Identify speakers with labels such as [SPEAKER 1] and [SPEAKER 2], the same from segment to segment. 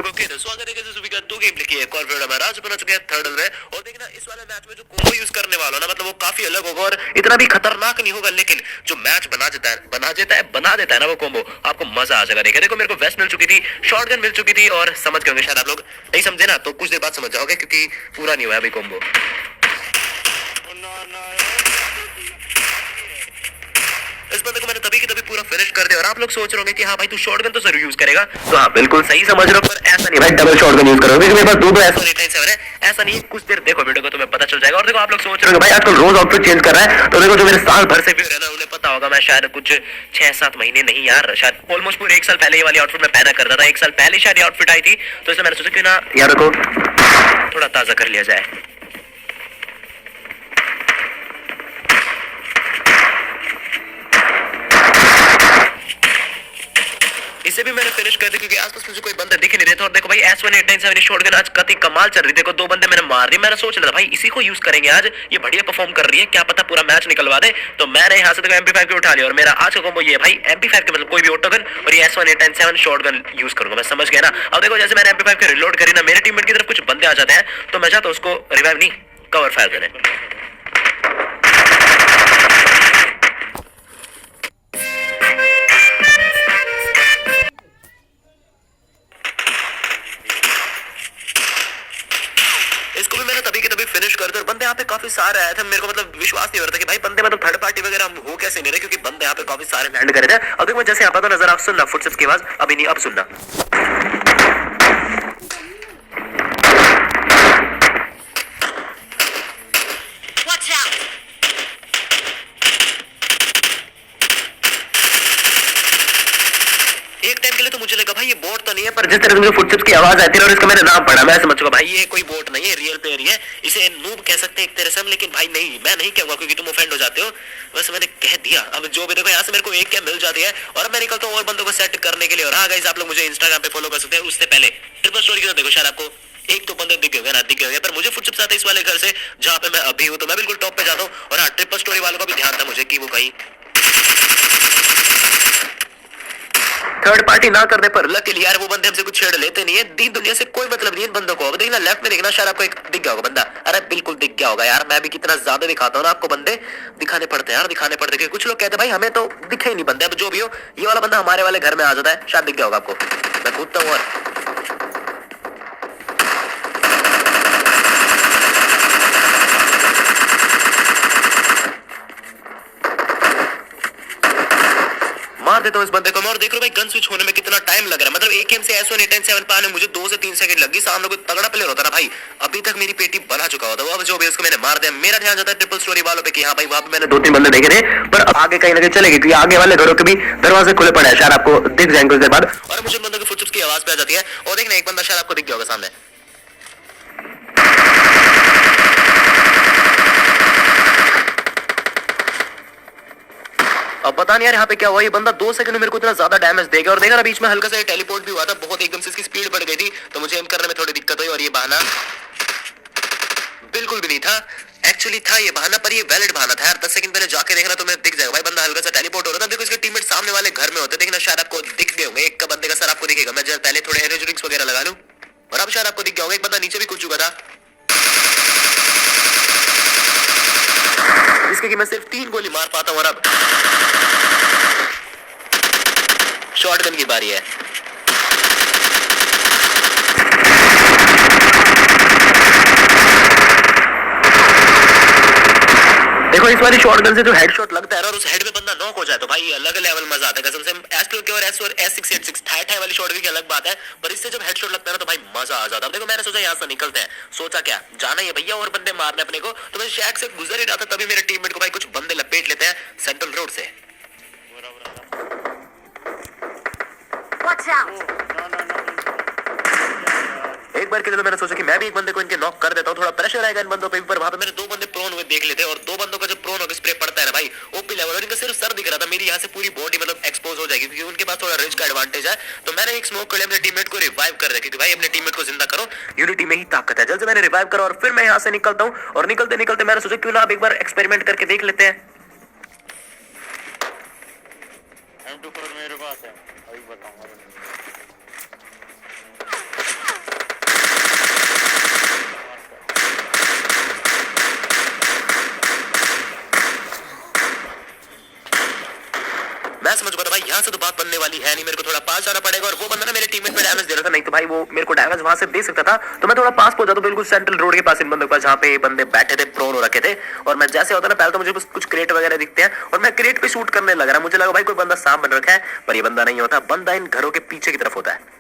[SPEAKER 1] लोगों के स्वागत है दो गेम लिखी है कॉल हमारा आज बना चुके हैं थर्ड में। और देखना इस वाले मैच में जो कोम्बो यूज करने वाला ना मतलब वो काफी अलग होगा और इतना भी खतरनाक नहीं होगा, लेकिन जो मैच बना देता है ना वो कोम्बो आपको मजा आ जाएगा। देखो मेरे को वेस्ट मिल चुकी थी, शॉटगन मिल चुकी थी और समझ गए होंगे शायद आप लोग, नहीं समझे ना तो कुछ देर बाद समझ जाओगे क्योंकि पूरा नहीं हुआ अभी कोम्बो। इस बंदे को मैंने तभी पूरा फिनिश कर दिया और आप लोग सोच रहे होंगे कि हाँ भाई तू शॉटगन तो जरूर यूज करेगा, तो हाँ बिल्कुल सही समझ रहे हो, पर ऐसा नहीं भाई डबल शॉटगन यूज करोगे मेरे पास दो ऐसा है, ऐसा नहीं। कुछ देर देखो वीडियो को तुम्हें पता चल जाएगा। और देखो आप लोग सोच रहे हो भाई आजकल रोज आउटफिट चेंज कर रहा है, तो देखो जो मेरे साल भर से व्यूअर है ना उन्हें पता होगा मैं शायद कुछ 6-7 महीने नहीं यार शायद ऑलमोस्ट पूरे 1 साल पहले ये वाली आउटफिट मैं पहना करता था। 1 साल पहले शायद ये आउटफिट आई थी, तो इसलिए मैंने सोचा कि ना यार को थोड़ा ताजा कर लिया जाए। इसे भी मैंने फिनिश कर दिया क्योंकि आसपास मुझे कोई बंदा दिख नहीं रहे थे। और देखो भाई S1897 शॉटगन आज कति कमाल चल रही। देखो 2 बंदे मैंने मार दिए। मैंने सोच लिया भाई इसी को यूज करेंगे आज, ये बढ़िया परफॉर्म कर रही है, क्या पता पूरा मैच निकलवा दे। तो मैंने यहाँ से देखो MP5 को उठा लिया और मेरा आज का कॉम्बो ये भाई MP5 के मतलब कोई भी ऑटोगन और ये S1897 शॉटगन यूज करूंगा, मैं समझ गया ना। अब देखो जैसे मैंने MP5 को रिलोड करी ना, मेरे टीममेट की तरफ कुछ बंदे आ जाते हैं तो मैं चाहता हूँ उसको रिवाइव नहीं कवर फायर देने। इसको भी मैंने तभी फिनिश कर दिया। बंदे यहाँ पे काफी सारे आए थे, मेरे को मतलब विश्वास नहीं हो रहा था कि भाई बंदे मतलब थर्ड पार्टी वगैरह हो कैसे नहीं रहे, क्योंकि बंदे यहाँ पे काफी सारे लैंड कर रहे थे। अब देखो जैसे यहाँ पर तो नजर आप सुनना फुटस्टेप्स की आवाज, अभी नहीं अब सुनना। एक टाइम के लिए तो मुझे लगा भाई ये बोट तो नहीं है, पर जिस तरह से मुझे फुटस्टेप्स की आवाज आती है और इसका मैंने नाम पढ़ा मैं समझ चुका भाई ये कोई बोट नहीं है, रियल प्लेयर ही है। इसे नूब कह सकते हैं एक तरह से हम, लेकिन भाई नहीं मैं नहीं कहूंगा क्योंकि तुम ऑफेंड हो जाते हो, बस मैंने कह दिया। अब जो भी देखो यहाँ से मेरे को एक क्या मिल जाती है और मैं निकलता हूँ और बंदों को सेट करने के लिए। और हाँ गाइस आप लोग मुझे इंस्टाग्राम पे फॉलो कर सकते हैं। उससे पहले ट्रिपल स्टोरी की देखो शायद आपको एक तो बंदे दिख गए ना दिख गए, पर मुझे फुटस्टेप्स आते इस वाले घर से जहाँ पे मैं अभी हूँ, तो मैं बिल्कुल टॉप पे जाता हूँ। और हाँ ट्रिपल स्टोरी वालों का भी ध्यान था मुझे कि वो कहीं थर्ड पार्टी ना करने पर लकीली यार वो बंदे हमसे कुछ छेड़ लेते नहीं है। दीन दुनिया से कोई मतलब नहीं है बंदों को। अब देखना लेफ्ट में देखना शायद आपको एक दिख गया होगा बंदा, अरे बिल्कुल दिख गया होगा यार, मैं भी कितना ज्यादा दिखाता हूँ ना आपको, बंदे दिखाने पड़ते हैं यार, दिखाने पड़ते हैं। कुछ लोग कहते हैं भाई हमें तो दिखे ही नहीं बंदे। अब जो भी हो ये वाला बंदा हमारे वाले घर में आ जाता है, शायद दिख गया होगा आपको, मैं कूदता हूँ और मार देता हूँ इस बंदे को। और देख लो भाई गन स्विच होने में कितना टाइम लग रहा है, मतलब एक एम से S1897 पाने मुझे 2 से 3 सेकंड लगी। सामने कोई तगड़ा प्लेयर होता ना भाई अभी तक मेरी पेटी बना चुका होता। अब जो भी उसको मैंने मार दिया, मेरा ध्यान जाता है ट्रिपल स्टोरी वालों पे कि हाँ भाई वहां पे मैंने 2-3 बंदे देखे थे, पर अब आगे कहीं ना कहीं चलेगी क्योंकि आगे वाले घरों के भी दरवाजे खुले पड़े हैं, शायद आपको दिख जाएंगे कुछ देर बाद। और मुझे बंदों की फुटस्टेप्स की आवाज पे आ जाती है और देखना एक बंदा शायद आपको दिख गया होगा सामने। अब पता नहीं यार यहाँ पे क्या हुआ, ये बंदा 2 सेकंड में मेरे को इतना ज्यादा डैमेज देगा। और देखा ना बीच में हल्का सा टेलीपोर्ट भी हुआ था, बहुत एकदम से इसकी स्पीड बढ़ गई थी तो मुझे एम करने में थोड़ी दिक्कत हुई। और ये बहाना बिल्कुल भी नहीं था, एक्चुअली था ये बहाना पर ये वैलिड बहाना था यार। 10 सेकंड पहले जाके देखना तो मैं दिख जाएगा भाई बंदा हल्का सा टेलीपोर्ट हो रहा था। देखो इसके टीममेट सामने वाले घर में होते, देखना शायद आपको दिख गए होंगे, एक का बंदे का सर आपको दिखेगा। मैं जब पहले थोड़े एनर्जी ड्रिंक्स वगैरह लगा लूं और अब शायद आपको दिख गया होगा एक बंदा नीचे भी कूद चुका था, जिसके कि मैं सिर्फ 3 गोली मार पाता हूँ। और अब शॉटगन की बारी है। देखो इस वाली शॉटगन से जो हेडशॉट लगता है और उस हेड में बंदा नॉक हो जाए तो भाई अलग लेवल मजा आता है कसम से। S2 के और S686 थाई वाली शॉटगन की अलग बात है, पर इससे जब हेडशॉट लगता है ना तो भाई मजा आ जाता है। देखो मैंने सोचा यहाँ से निकलते हैं, सोचा क्या जाना ही है भैया और बंदे मारने अपने को, तो मैं शैक से गुजर ही रहा था तभी मेरे टीममेट को भाई कुछ बंदे लपेट लेते हैं सेंट्रल रोड से। एक बार के लिए तो मैंने सोचा कि मैं भी एक बंदे को इनके नॉक कर देता हूँ, थोड़ा प्रेशर आएगा इन बंदों पे। पर वहां पे मैंने 2 बंदे प्रोन हुए देख लेते हैं और 2 बंदों का जब प्रोन होकर स्प्रे पड़ता है ना भाई ओपी लेवल, और इनका सिर्फ सर दिख रहा था, मेरी यहाँ से पूरी बॉडी मतलब एक्सपोज हो जाएगी क्योंकि उनके पास थोड़ा रिच का एडवांटेज है। तो मैंने एक स्मोक कर लिया, अपने टीममेट को रिवाइव कर रखी थी भाई, अपने टीममेट को जिंदा करो, यूनिटी में ही ताकत है। जल्द से मैंने रिवाइव करा और फिर मैं यहाँ से निकलता हूँ। और निकलते निकलते मैंने सोचा क्यों ना अब एक बार एक्सपेरिमेंट करके देख लेते हैं।
[SPEAKER 2] M24 मेरे पास है, अभी बताऊंगा।
[SPEAKER 1] भाई यहाँ से तो बात बनने वाली है नहीं, मेरे को थोड़ा पास जाना पड़ेगा। और वो बंदा ना मेरे टीममेट पे डैमेज दे रहा था, नहीं तो भाई वो मेरे को डैमेज वहां से दे सकता था, तो मैं थोड़ा पास पहुंचा तो बिल्कुल सेंट्रल रोड के पास इन बंदों के पास, जहाँ पे बंदे बैठे थे, प्रोन हो रखे थे। और मैं जैसे होता ना, पहले तो मुझे कुछ क्रेट वगैरह दिखते हैं और मैं क्रेट पे शूट करने लग रहा, मुझे लगा भाई कोई बंदा सांप बन रखा है, पर ये बंदा नहीं होता, बंदा इन घरों के पीछे की तरफ होता है।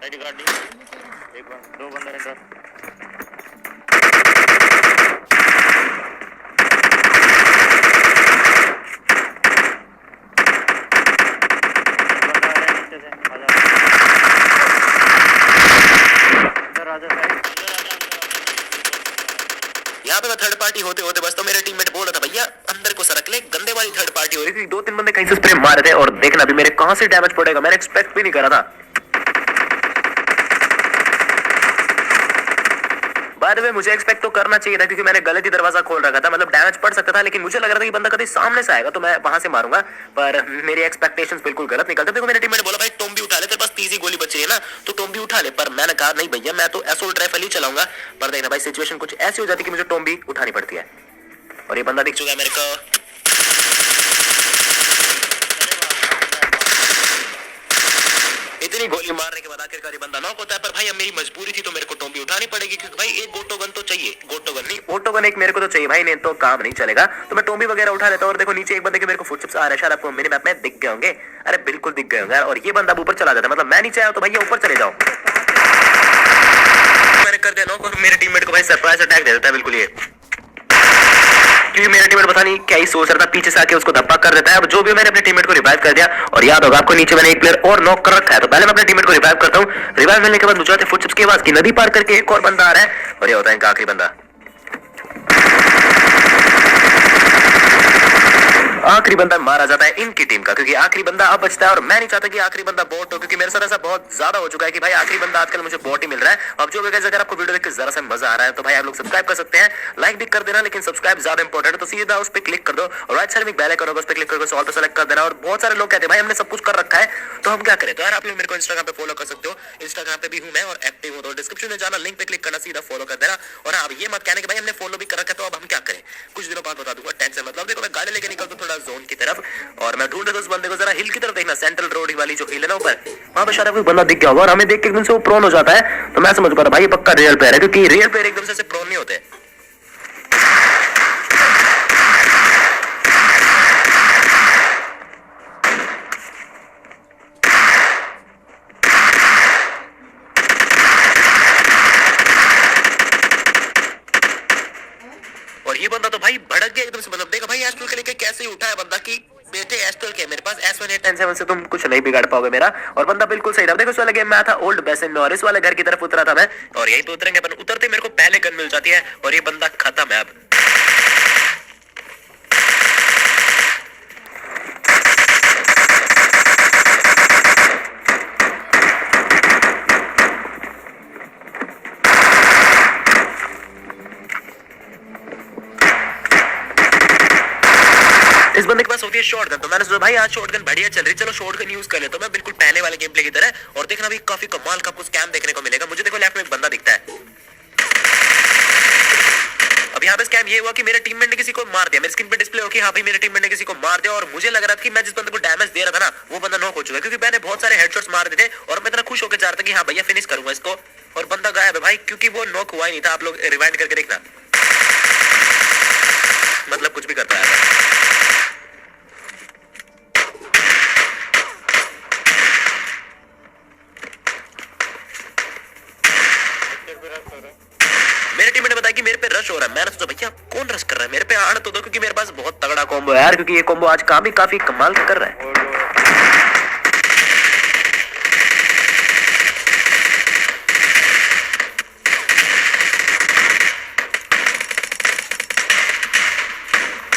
[SPEAKER 1] एक दो बंदे यहाँ पे मैं थर्ड पार्टी होते होते बस तो मेरे टीममेट बोल रहा था भैया अंदर को सरक ले, गंदे वाली थर्ड पार्टी हो रही थी, 2-3 बंदे कहीं से स्प्रे मार रहे थे। और देखना अभी मेरे कहां से डैमेज पड़ेगा, मैंने एक्सपेक्ट भी नहीं करा था। बाद में मुझे एक्सपेक्ट तो करना चाहिए था, क्योंकि मैंने गलत ही दरवाजा खोल रखा था, मतलब डैमेज पड़ सकता था, लेकिन मुझे लग रहा था कि बंदा कभी सामने से आएगा तो मैं वहां से मारूंगा, पर मेरी एक्सपेक्टेशंस बिल्कुल गलत निकलते। देखो मेरे टीममेट बोला भाई टॉम्बी उठा ले, तेरे पास 30 गोली बची है ना, तो टॉम्बी उठा ले, पर मैंने कहा नहीं भैया मैं तो असोल्ट राइफल ही चलाऊंगा। पर देखना भाई सिचुएशन कुछ ऐसी हो जाती है कि मुझे टॉम्बी उठानी पड़ती है, और ये बंदा दिख चुका है मेरे को। इतनी गोली मारने के बाद आखिरकार ये बंदा नॉक होता है, पर भाई अब मेरी मजबूरी थी तो मेरे को टॉम्बी उठानी पड़ेगी, क्योंकि भाई एक गोटोगन तो चाहिए, गोटोगन नहीं ऑटोगन एक मेरे को तो चाहिए भाई, नहीं तो काम नहीं चलेगा। तो मैं टॉम्बी वगैरह उठा लेता हूँ। और देखो नीचे एक बंदे के मेरे को फुटस्टेप्स आ रहे हैं, शायद आपको मिनी मैप में दिख गए होंगे, अरे बिल्कुल दिख गए होंगे। और ये बंदा ऊपर चला जाता है, मतलब मैं नीचे आया तो भैया ऊपर चले जाओ। मैंने कर दिया नॉक और मेरे टीममेट को भाई सरप्राइज अटैक दे देता है बिल्कुल ये, क्योंकि मेरा टीममेट पता नहीं क्या ही सोच रहा था, पीछे से आके उसको धप्पा कर देता है। अब जो भी मैंने अपने टीममेट को रिवाइव कर दिया, और याद होगा आपको नीचे मैंने एक प्लेयर और नॉक कर रखा है, तो पहले मैं अपने टीममेट को रिवाइव करता हूँ। रिवाइव मिलने के बाद मुझे आते फुटस्टेप्स की आवाज की नदी पार करके एक और बंदा आ रहा है, और ये होता है इनका आखिरी बंदा। आखिरी बंदा मारा जाता है इनकी टीम का, क्योंकि आखिरी बंदा अब बचता है। और मैं नहीं चाहता कि आखिरी बंदा बॉट हो, क्योंकि मेरे साथ ऐसा बहुत ज्यादा हो चुका है कि भाई आखिरी बंदा आजकल मुझे बॉट ही मिल रहा है। अब जो भी गाइस अगर आपको वीडियो देख के जरा सा मजा आ रहा है तो भाई आप लोग सब्सक्राइब कर सकते हैं, लाइक भी कर देना, लेकिन सब्सक्राइब ज्यादा इंपॉर्टेंट है, तो सीधा उस पर क्लिक कर दो और राइट साइड में बेल आइकन होगा उस पर क्लिक करके ऑल पे सेलेक्ट कर देना। और बहुत सारे लोग कहते हैं भाई हमने सब कुछ कर रखा है तो हम क्या करें, तो यार आप लोग मेरे को इंस्टाग्राम पे फॉलो कर सकते हो, इंस्टाग्राम पे भी हूं मैं और एक्टिव हूं, तो डिस्क्रिप्शन में जाना, लिंक पे क्लिक करना, सीधा फॉलो कर देना। और आप ये मत कहने कि भाई हमने फॉलो भी कर रखा है तो अब हम क्या करें, कुछ दिनों बाद बता दूंगा, टेंशन मतलब। देखो मैं गाड़ी लेके निकलता थोड़ा जोन की तरफ, और मैं ढूंढ रहा था उस बंदे को, जरा हिल की तरफ देखना, सेंट्रल रोड वाली जो हिल है ना ऊपर, वहां पे शायद कोई बंदा दिख गया होगा, और हमें देख के एकदम से वो प्रोन हो जाता है। तो मैं समझ पा रहा भाई ये पक्का रियल प्लेयर है, क्योंकि रियल प्लेयर एकदम से प्रोन नहीं होते। और ये बंदा तो भाई भड़क गया एकदम से, मतलब देखो भाई एस्ट्रल के लेके कैसे उठा है बंदा की बेटे एस्ट्रल के मेरे पास S18-10-7 से तुम कुछ नहीं बिगाड़ पाओगे मेरा। और बंदा बिल्कुल सही था। देखो इस वाले गेम में था ओल्ड बेसन में, और इस वाले घर की तरफ उतरा था मैं, और यही तो उतरेंगे अपन। उतरते मेरे को पहले गन मिल जाती है, और ये बंदा खत्म है अब। इस बंदे के पास होती है शॉटगन, तो मैंने सोचा भाई आज शॉटगन बढ़िया चल रही, चलो शॉटगन यूज कर ले। तो मैं बिल्कुल पहले वाले गेम प्ले की तरह, और देखना भी काफी कमाल का कुछ स्कैम देखने को मिलेगा। मुझे देखो लेफ्ट में एक बंदा दिखता है। अब यहाँ पे स्कैम ये हुआ कि मेरे टीममेट ने किसी को मार दिया, मेरी स्क्रीन पे डिस्प्ले हो कि हाँ भाई मेरे टीममेट ने किसी को मार दिया, और मुझे लग रहा था कि मैं जिस बंदे को डैमेज दे रहा था ना वो बंदा नॉक हो चुका है, क्योंकि मैंने बहुत सारे हेडशॉट्स मार दिए थे, और मैं इतना खुश होकर जा रहा था कि हाँ भैया फिनिश करूंगा इसको, और बंदा गायब है भाई, क्योंकि वो नॉक हुआ ही नहीं था। आप लोग रिवाइंड करके देखना, मतलब कुछ भी करता है। मेरे टीम ने बताया कि मेरे पे रश हो रहा है। मैंने सोचा भैया कौन रश कर रहा है, मेरे पे आने तो दो, क्योंकि मेरे पास बहुत तगड़ा कॉम्बो है यार, क्योंकि ये कॉम्बो आज काफी कमाल का कर रहा है।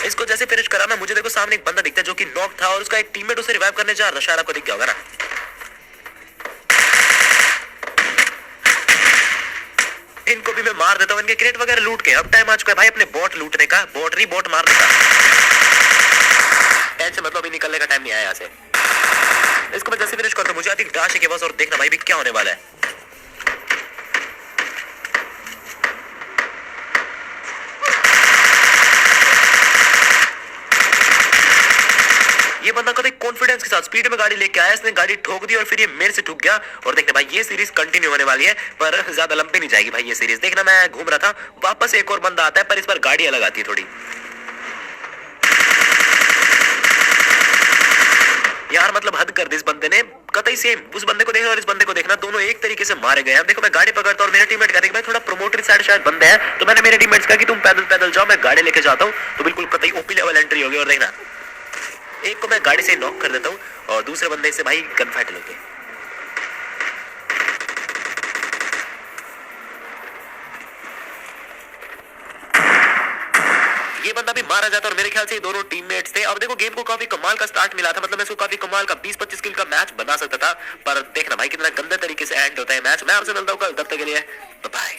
[SPEAKER 1] इसको जैसे फिनिश करा ना, मुझे देखो सामने एक बंदा दिखता है जो कि नॉक था, और उसका एक टीममेट उसे रिवाइव करने जा रहा था, शायद आपको दिख गया होगा ना। इनको भी मैं मार देता हूँ, इनके क्रेट वगैरह लूट के। अब टाइम आ चुका है भाई अपने बॉट लूटने का, बॉट मारने का। टेंशन मतलब अभी निकलने का टाइम नहीं आया यहाँ से। इसको मैं जैसे फिनिश करता हूँ मुझे आती डाश के पास, और देखना भाई भी क्या होने वाला है। ये बंदा कभी कॉन्फिडेंस के साथ स्पीड में गाड़ी लेके आया, इसने गाड़ी ठोक दी और फिर ये मेरे से ठुक गया। और देखना भाई ये सीरीज कंटिन्यू होने वाली है, पर ज्यादा लंबी नहीं जाएगी भाई ये सीरीज। देखना मैं घूम रहा था, वापस एक और बंदा आता है, पर इस बार गाड़ी अलग आती है थोड़ी। यार मतलब हद कर दी इस बंदे ने, कतई सेम। उस बंदे को देखना और इस बंदे को देखना, दोनों एक तरीके से मारे गए हैं। देखो मैं गाड़ी पकड़ता हूँ और मेरे टीममेट कहते हैं भाई थोड़ा प्रोमोटरी साइड शायद बंद है, तो मैंने मेरे टीममेट्स कहा कि तुम पैदल पैदल जाओ, मैं गाड़ी लेके जाता हूँ। तो बिल्कुल कतई ओपी लेवल एंट्री होगी। और देखना एक को मैं गाड़ी से नॉक कर देता हूँ और दूसरे बंदे से भाई गन फाइट लेके। ये बंदा भी मारा जाता और मेरे ख्याल से ये दोनों टीममेट्स थे। अब देखो गेम को काफी कमाल का स्टार्ट मिला था, मतलब मैं इसको काफी कमाल का 20-25 किल का मैच बना सकता था, पर देखना भाई कितना गंदे तरीके से एंड होता है मैच। मैं आपसे मिलता हूँ कल, तब तक के लिए बाय।